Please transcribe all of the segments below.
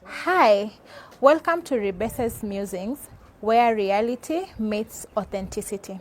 Hi, welcome to RIBESE'S Musings, where reality meets authenticity.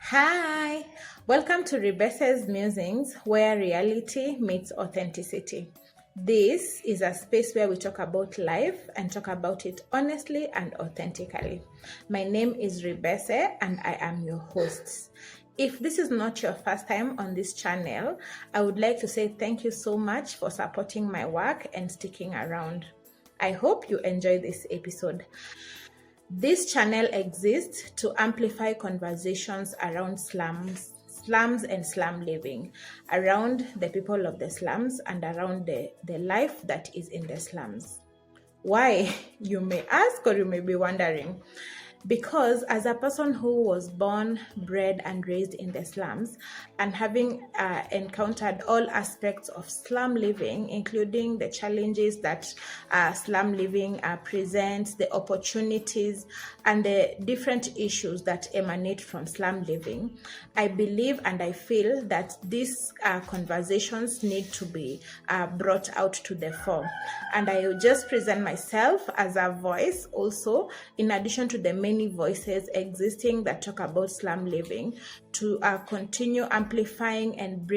Hi, welcome to RIBESE'S Musings, where reality meets authenticity. This is a space where we talk about life and talk about it honestly and authentically. My name is RIBESE and I am your host. If this is not your first time on this channel, I would like to say thank you so much for supporting my work and sticking around. I hope you enjoy this episode. This channel exists to amplify conversations around slums and slum living, around the people of the slums and around the life that is in the slums. Why, you may ask, or you may be wondering. Because as a person who was born, bred, and raised in the slums, and having encountered all aspects of slum living, including the challenges that slum living presents, the opportunities, and the different issues that emanate from slum living, I believe and I feel that these conversations need to be brought out to the fore. And I will just present myself as a voice also, in addition to the many voices existing that talk about slum living, to continue amplifying and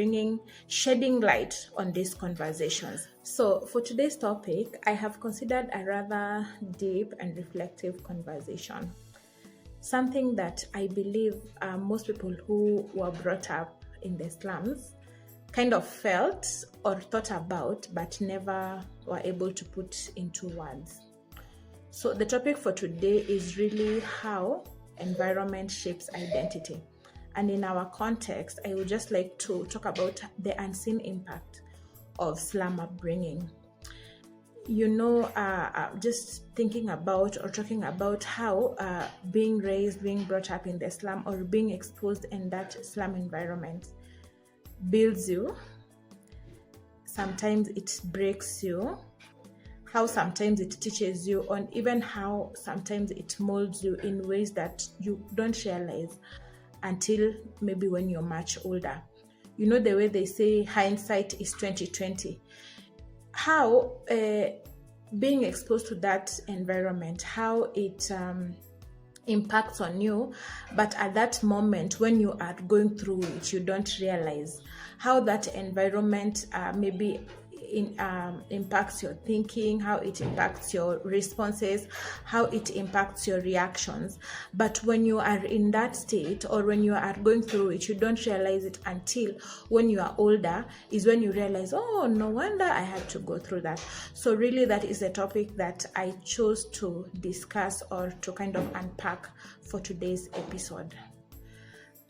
shedding light on these conversations. So for today's topic, I have considered a rather deep and reflective conversation. Something that I believe most people who were brought up in the slums kind of felt or thought about, but never were able to put into words. So the topic for today is really how environment shapes identity. And in our context, I would just like to talk about the unseen impact of slum upbringing. Just thinking about or talking about how being raised, being brought up in the slum, or being exposed in that slum environment builds you. Sometimes it breaks you. How sometimes it teaches you, and even how sometimes it molds you in ways that you don't realize until maybe when you're much older. You know, the way they say hindsight is 2020. How being exposed to that environment, how it impacts on you, but at that moment when you are going through it, you don't realize how that environment maybe impacts your thinking, how it impacts your responses, how it impacts your reactions. But when you are in that state, or when you are going through it, you don't realize it until when you are older is when you realize, oh, no wonder I had to go through that. So really that is a topic that I chose to discuss or to kind of unpack for today's episode.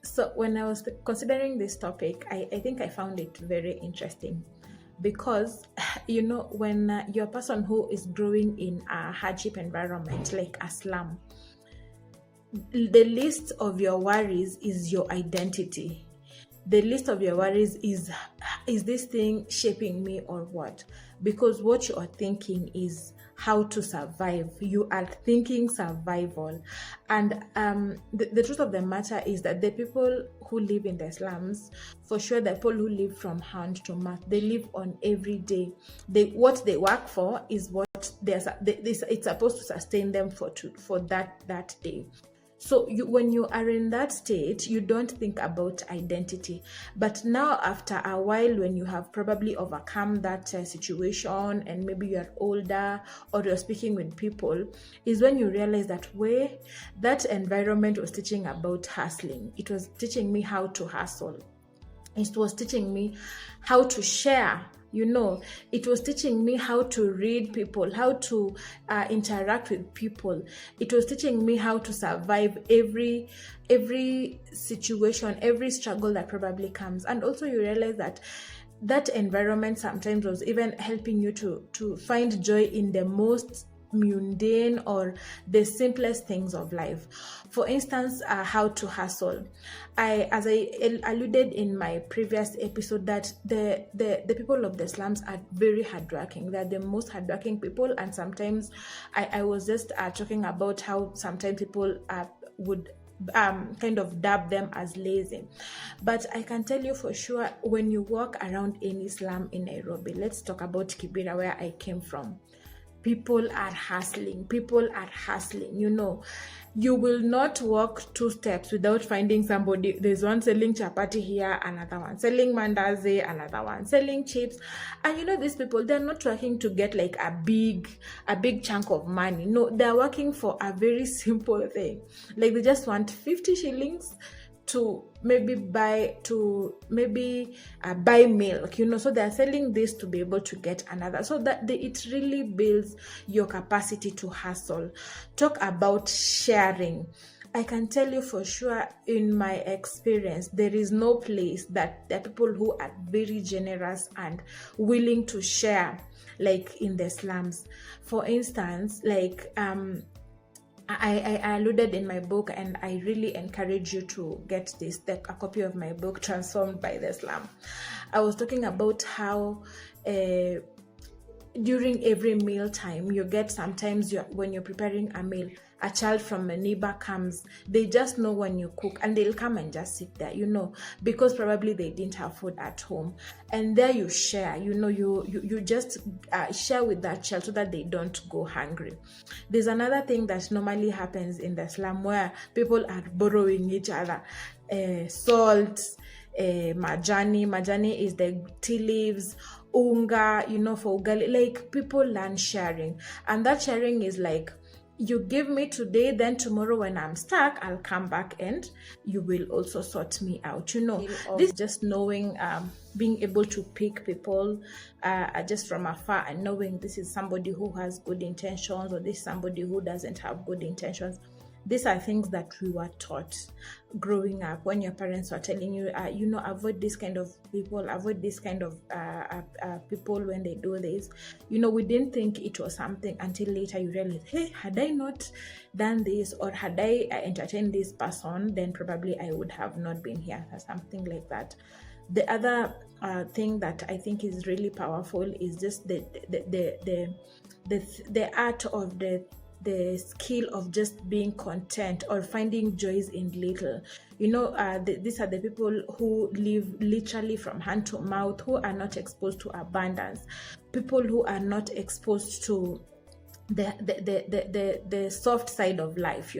So when I was considering this topic, I think I found it very interesting. Because, when you're a person who is growing in a hardship environment like a slum, the least of your worries is your identity. The least of your worries is this thing shaping me or what? Because what you are thinking is how to survive. You are thinking survival. And the truth of the matter is that the people who live in the slums, for sure, the people who live from hand to mouth, they live on every day. What they work for is what it's supposed to sustain them for that day. So when you are in that state, you don't think about identity. But now, after a while, when you have probably overcome that situation, and maybe you're older or you're speaking with people, is when you realize that that environment was teaching about hustling. It was teaching me how to hustle. It was teaching me how to share. It was teaching me how to read people, how to interact with people. It was teaching me how to survive every situation, every struggle that probably comes. And also you realize that environment sometimes was even helping you to find joy in the most mundane or the simplest things of life. For instance, how to hustle. As I alluded in my previous episode, that the people of the slums are very hardworking. They're the most hardworking people, and sometimes I was just talking about how sometimes people would kind of dub them as lazy. But I can tell you for sure, when you walk around any slum in Nairobi, let's talk about Kibera, where I came from, people are hustling. You will not walk 2 steps without finding somebody. There's one selling chapati here, another one selling mandazi, another one selling chips. And these people, they're not working to get like a big chunk of money. No, they're working for a very simple thing. Like, they just want 50 shillings to maybe buy milk, so they're selling this to be able to get another, so that it really builds your capacity to hustle. Talk about sharing. I can tell you for sure, in my experience, there is no place that there are people who are very generous and willing to share, like in the slums. For instance, like I alluded in my book, and I really encourage you to get a copy of my book, Transformed by the Slum. I was talking about how during every meal time, you get sometimes when you're preparing a meal, a child from a neighbor comes. They just know when you cook, and they'll come and just sit there, because probably they didn't have food at home. And there you share, you just share with that child so that they don't go hungry. There's another thing that normally happens in the slum, where people are borrowing each other salt, majani is the tea leaves, unga, for ugali. Like, people learn sharing, and that sharing is like, you give me today, then tomorrow when I'm stuck, I'll come back and you will also sort me out. This just knowing, being able to pick people just from afar, and knowing this is somebody who has good intentions, or this is somebody who doesn't have good intentions. These are things that we were taught growing up, when your parents were telling you, avoid this kind of people, avoid this kind of people when they do this. We didn't think it was something until later you realize, hey, had I not done this, or had I entertained this person, then probably I would have not been here, or something like that. The other thing that I think is really powerful is just the art of the skill of just being content, or finding joys in little. These are the people who live literally from hand to mouth, who are not exposed to abundance, people who are not exposed to the soft side of life,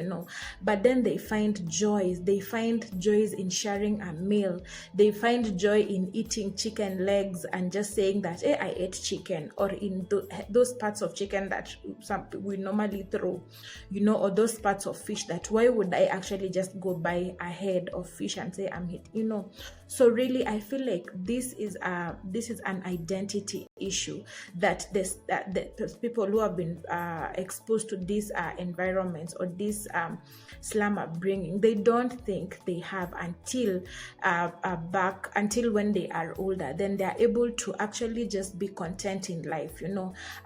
but then they find joys in sharing a meal. They find joy in eating chicken legs and just saying that, hey, I ate chicken, or in those parts of chicken that we normally throw, or those parts of fish that, why would I actually just go buy a head of fish and say I'm eating, So really, I feel like this is an identity issue that the people who have been exposed to these environments, or this slum upbringing, they don't think they have until when they are older. Then they are able to actually just be content in life,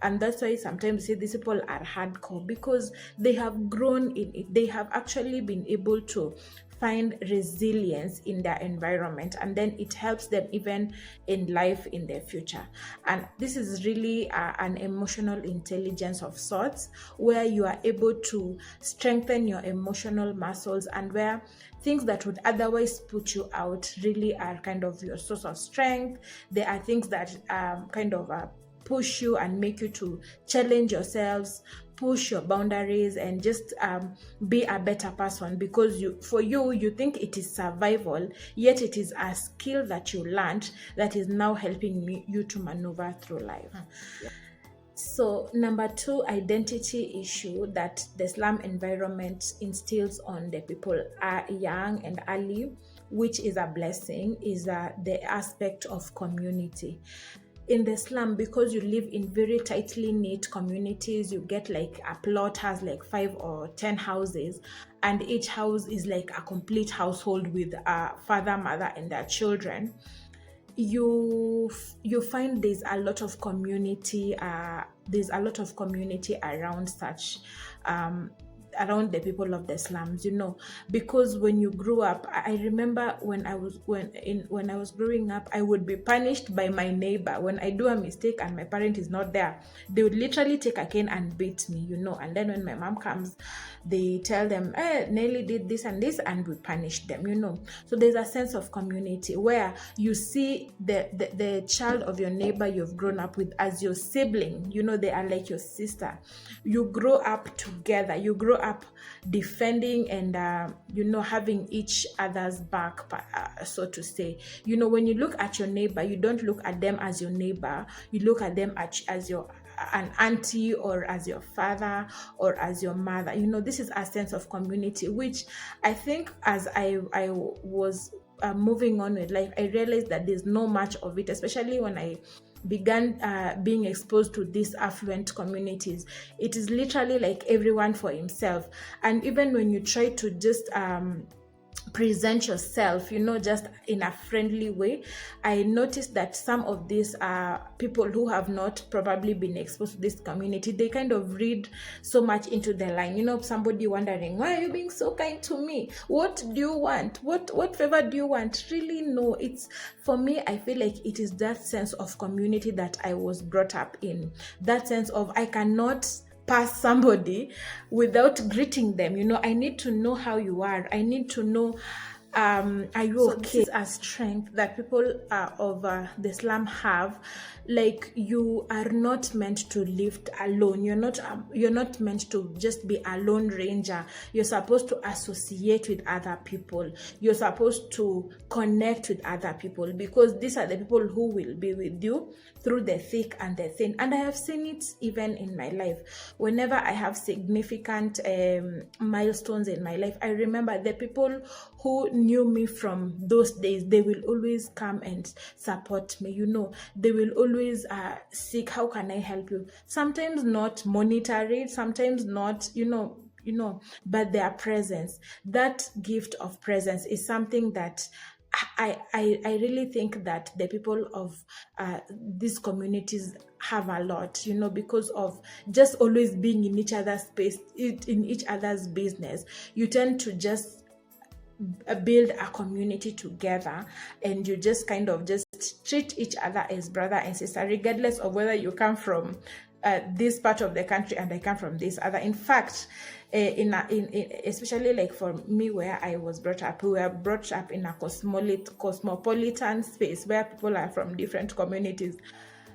and that's why sometimes say these people are hardcore, because they have grown in it. They have actually been able to find resilience in their environment, and then it helps them even in life in their future. And this is really an emotional intelligence of sorts, where you are able to strengthen your emotional muscles, and where things that would otherwise put you out really are kind of your source of strength. There are things that kind of push you and make you to challenge yourselves, push your boundaries, and just be a better person, because you think it is survival, yet it is a skill that you learned that is now helping you to maneuver through life. Yeah. So number 2 identity issue that the slum environment instills on the people are young and early, which is a blessing, is the aspect of community. In the slum, because you live in very tightly knit communities, you get like a plot has like 5 or 10 houses, and each house is like a complete household with a father, mother, and their children. you find there's a lot of community around such around the people of the slums, because when you grew up, I remember when I was growing up, I would be punished by my neighbor when I do a mistake and my parent is not there. They would literally take a cane and beat me, and then when my mom comes, they tell them, Nelly did this and this, and we punish them, so there's a sense of community where you see the child of your neighbor you've grown up with as your sibling, they are like your sister. You grow up together, you grow up defending and having each other's back, so to say. When you look at your neighbor, you don't look at them as your neighbor, you look at them as your an auntie or as your father or as your mother. This is a sense of community, which I think as I was moving on with life, I realized that there's no much of it, especially when I began being exposed to these affluent communities. It is literally like everyone for himself. And even when you try to just present yourself, just in a friendly way, I noticed that some of these people who have not probably been exposed to this community, they kind of read so much into the line. Somebody wondering, why are you being so kind to me? What do you want? What favor do you want? Really, no. It's, for me, I feel like it is that sense of community that I was brought up in. That sense of, I cannot pass somebody without greeting them. I need to know how you are. I need to know, are you okay? This is a strength that people of the slum have. Like, you are not meant to live alone. You're not meant to just be a lone ranger. You're supposed to associate with other people. You're supposed to connect with other people, because these are the people who will be with you through the thick and the thin. And I have seen it even in my life. Whenever I have significant milestones in my life, I remember the people who knew me from those days, they will always come and support me. They will always seek, how can I help you? Sometimes not monetary, sometimes not, but their presence, that gift of presence is something that I really think that the people of these communities have a lot, because of just always being in each other's space, in each other's business. You tend to just build a community together, and you just kind of just treat each other as brother and sister, regardless of whether you come from this part of the country and I come from this other. In fact, especially like for me, where I was brought up, we were brought up in a cosmopolitan space where people are from different communities.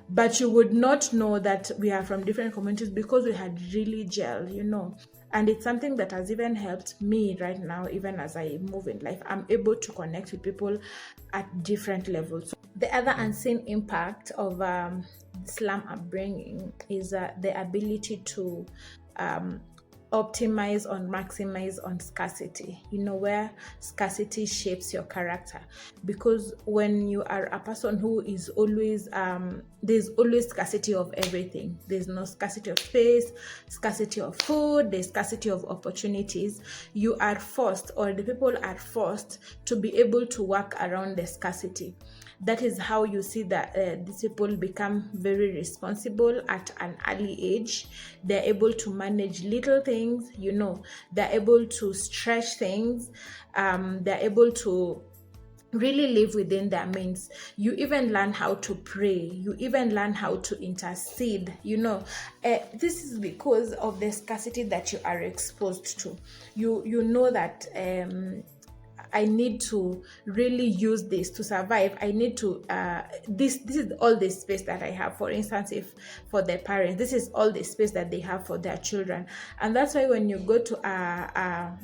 But you would not know that we are from different communities because we had really gelled, And it's something that has even helped me right now, even as I move in life. I'm able to connect with people at different levels. The other unseen impact of slum upbringing is the ability to optimize or maximize on scarcity, where scarcity shapes your character. Because when you are a person who is always, there's always scarcity of everything. There's no scarcity of space, scarcity of food, there's scarcity of opportunities. You are forced, or the people are forced, to be able to work around the scarcity. That is how you see that these people become very responsible at an early age. They're able to manage little things, they're able to stretch things, they're able to really live within their means. You even learn how to pray, you even learn how to intercede. This is because of the scarcity that you are exposed to. You know that I need to really use this to survive. I need to, this is all the space that I have. For instance, if for the parents, this is all the space that they have for their children. And that's why when you go to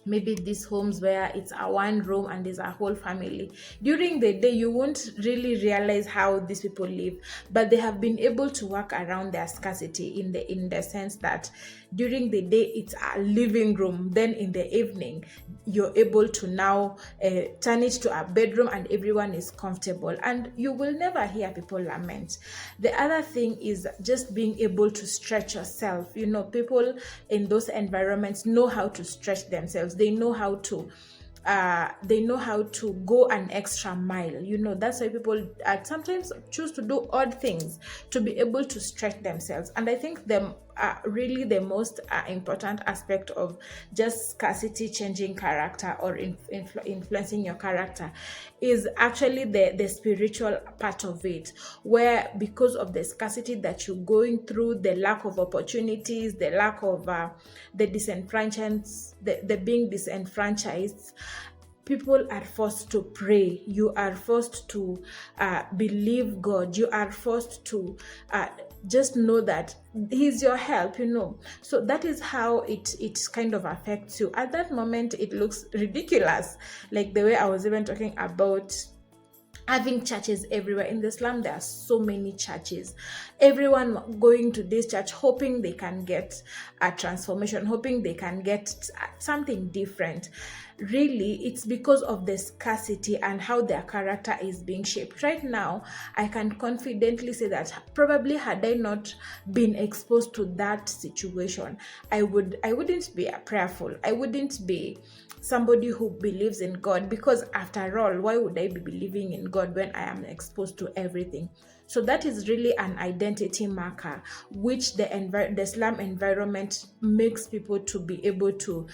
maybe these homes where it's a one room and there's a whole family, during the day you won't really realize how these people live, but they have been able to work around their scarcity in the sense that during the day it's a living room, then in the evening you're able to now turn it to a bedroom and everyone is comfortable, and you will never hear people lament. The other thing is just being able to stretch yourself. People in those environments know how to stretch themselves. They know how to they know how to go an extra mile. That's why people sometimes choose to do odd things to be able to stretch themselves. And I think really the most important aspect of just scarcity changing character or influencing your character is actually the spiritual part of it, where because of the scarcity that you're going through, the lack of opportunities, the lack of the disenfranchised, the being disenfranchised, people are forced to pray. You are forced to believe God. You are forced to just know that He's your help, So that is how it kind of affects you. At that moment, it looks ridiculous. Like the way I was even talking about having churches everywhere. In the slum, there are so many churches. Everyone going to this church hoping they can get a transformation, hoping they can get something different. Really, it's because of the scarcity and how their character is being shaped. Right now, I can confidently say that probably had I not been exposed to that situation, I wouldn't be prayerful. I wouldn't be somebody who believes in God, because after all, why would I be believing in God when I am exposed to everything? So that is really an identity marker, which the slum environment makes people to be able to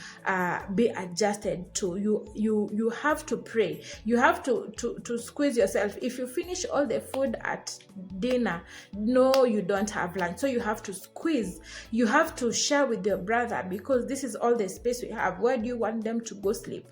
be adjusted to. You have to pray. You have to squeeze yourself. If you finish all the food at dinner, no, you don't have lunch. So you have to squeeze. You have to share with your brother, because this is all the space we have. Where do you want them to go sleep?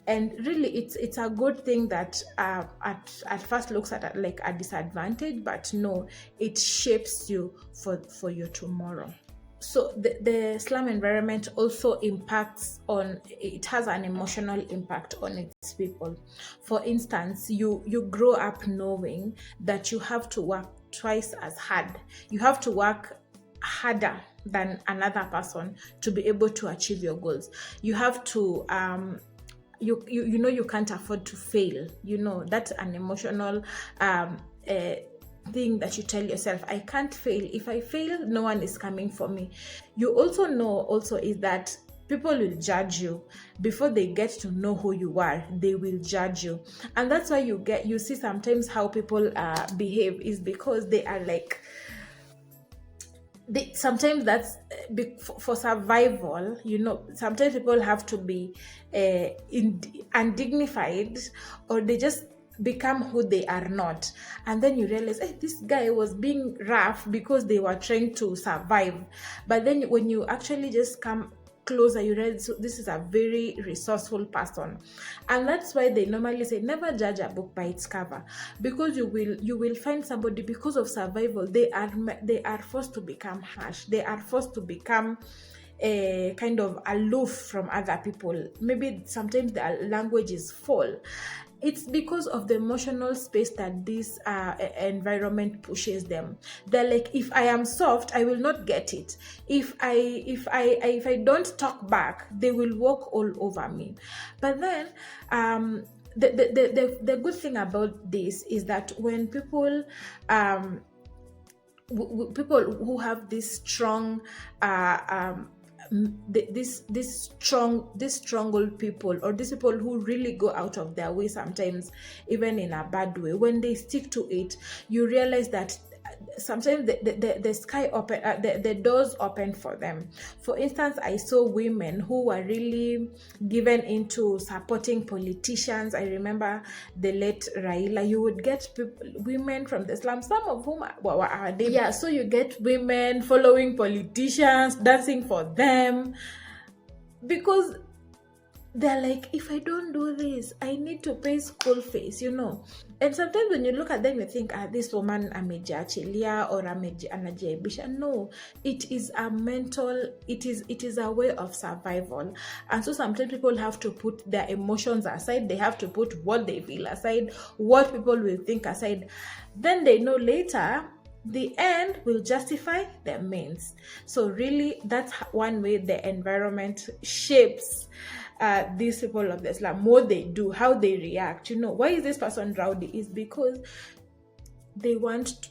And really, it's a good thing that at first looks at like a disadvantage, but no, it shapes you for your tomorrow. So the slum environment also it has an emotional impact on its people. For instance, you grow up knowing that you have to work twice as hard. You have to work harder than another person to be able to achieve your goals. You have to you can't afford to fail. That's an emotional thing that you tell yourself. I can't fail. If I fail, no one is coming for me. You also know is that people will judge you before they get to know who you are. They will judge you, and that's why you see sometimes how people behave is because they are like, sometimes that's for survival. Sometimes people have to be undignified, or they just become who they are not, and then you realize, hey, this guy was being rough because they were trying to survive. But then when you actually just come closer, you realize, so this is a very resourceful person. And that's why they normally say never judge a book by its cover, because you will find somebody, because of survival, they are forced to become harsh. They are forced to become kind of aloof from other people. Maybe sometimes the language is full. It's because of the emotional space that this environment pushes them. They're like, if I am soft, I will not get it. If I don't talk back, they will walk all over me. But then the good thing about this is that when people who have this strong this stronghold people, or these people who really go out of their way, sometimes even in a bad way, when they stick to it, you realize that sometimes the sky open, the doors open for them. For instance, I saw women who were really given into supporting politicians. I remember the late Raila. You would get women from the slum, some of whom were yeah. So you get women following politicians, dancing for them, because they're like, if I don't do this, I need to pay school fees, And sometimes when you look at them, you think, this woman amejiachilia or anajiaibisha. No, it is a mental, it is a way of survival. And so sometimes people have to put their emotions aside. They have to put what they feel aside, what people will think aside. Then they know later, the end will justify the means. So really, that's one way the environment shapes these people of the slum. What they do, how they react. Why is this person rowdy? Is because they want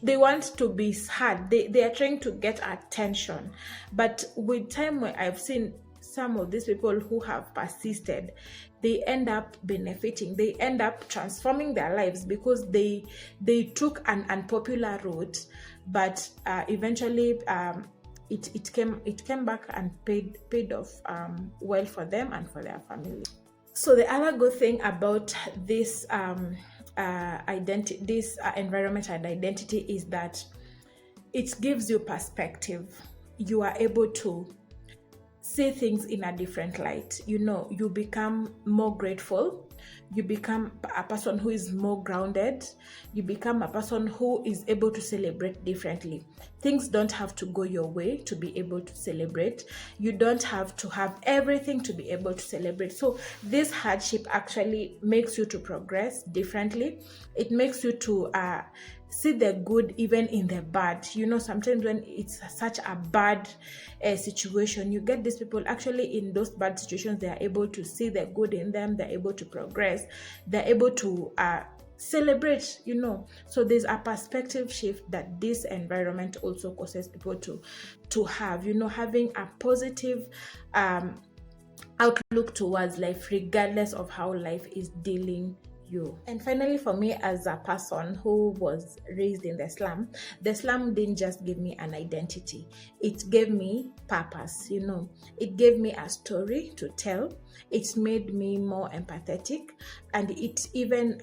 to be heard. They are trying to get attention. But with time, I've seen some of these people who have persisted, they end up benefiting, they end up transforming their lives because they took an unpopular route, but eventually it came back and paid off well for them and for their family. So the other good thing about this environment and identity is that it gives you perspective. You are able to see things in a different light. You become more grateful. You become a person who is more grounded. You become a person who is able to celebrate differently. Things don't have to go your way to be able to celebrate. You don't have to have everything to be able to celebrate. So this hardship actually makes you to progress differently. It makes you to see the good even in the bad. Sometimes when it's such a bad situation, you get these people actually in those bad situations, they are able to see the good in them, they're able to progress, they're able to celebrate. So there's a perspective shift that this environment also causes people to have, having a positive outlook towards life, regardless of how life is dealing you. And finally, for me, as a person who was raised in the slum didn't just give me an identity, it gave me purpose. It gave me a story to tell. It made me more empathetic, and it even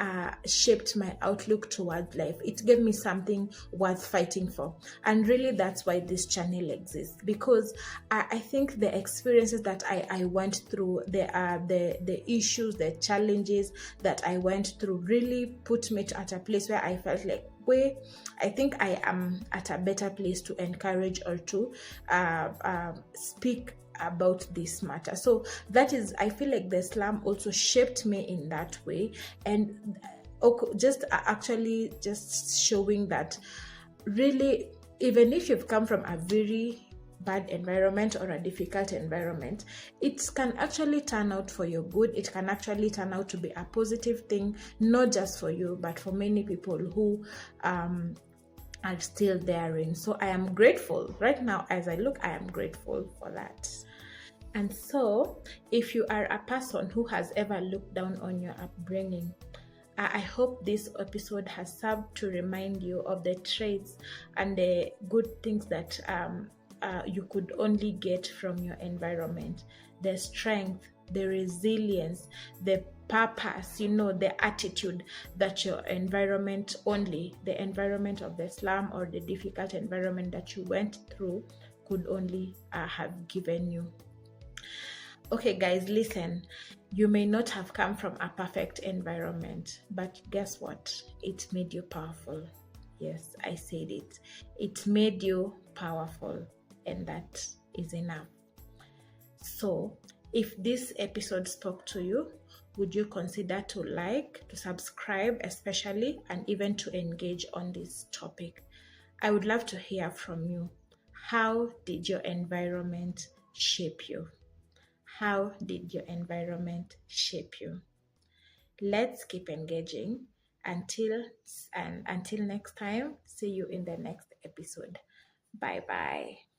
shaped my outlook towards life. It gave me something worth fighting for. And really, that's why this channel exists, because I think the experiences that I went through, the issues, the challenges that I went through really put me at a place where I felt like, I think I am at a better place to encourage or to speak about this matter. So that is, I feel like the slum also shaped me in that way, and just showing that really, even if you've come from a very bad environment or a difficult environment, it can actually turn out for your good. It can actually turn out to be a positive thing, not just for you, but for many people who are still therein. So I am grateful right now. As I look, I am grateful for that. And so if you are a person who has ever looked down on your upbringing, I hope this episode has served to remind you of the traits and the good things that you could only get from your environment. The strength, the resilience, the purpose, the attitude that your environment only, the environment of the slum or the difficult environment that you went through, could only have given you. Okay, guys, listen. You may not have come from a perfect environment, but guess what? It made you powerful. Yes, I said it. It made you powerful, and that is enough. So, if this episode spoke to you, would you consider to like, to subscribe especially, and even to engage on this topic? I would love to hear from you. How did your environment shape you? How did your environment shape you? Let's keep engaging. Until next time, see you in the next episode. Bye bye.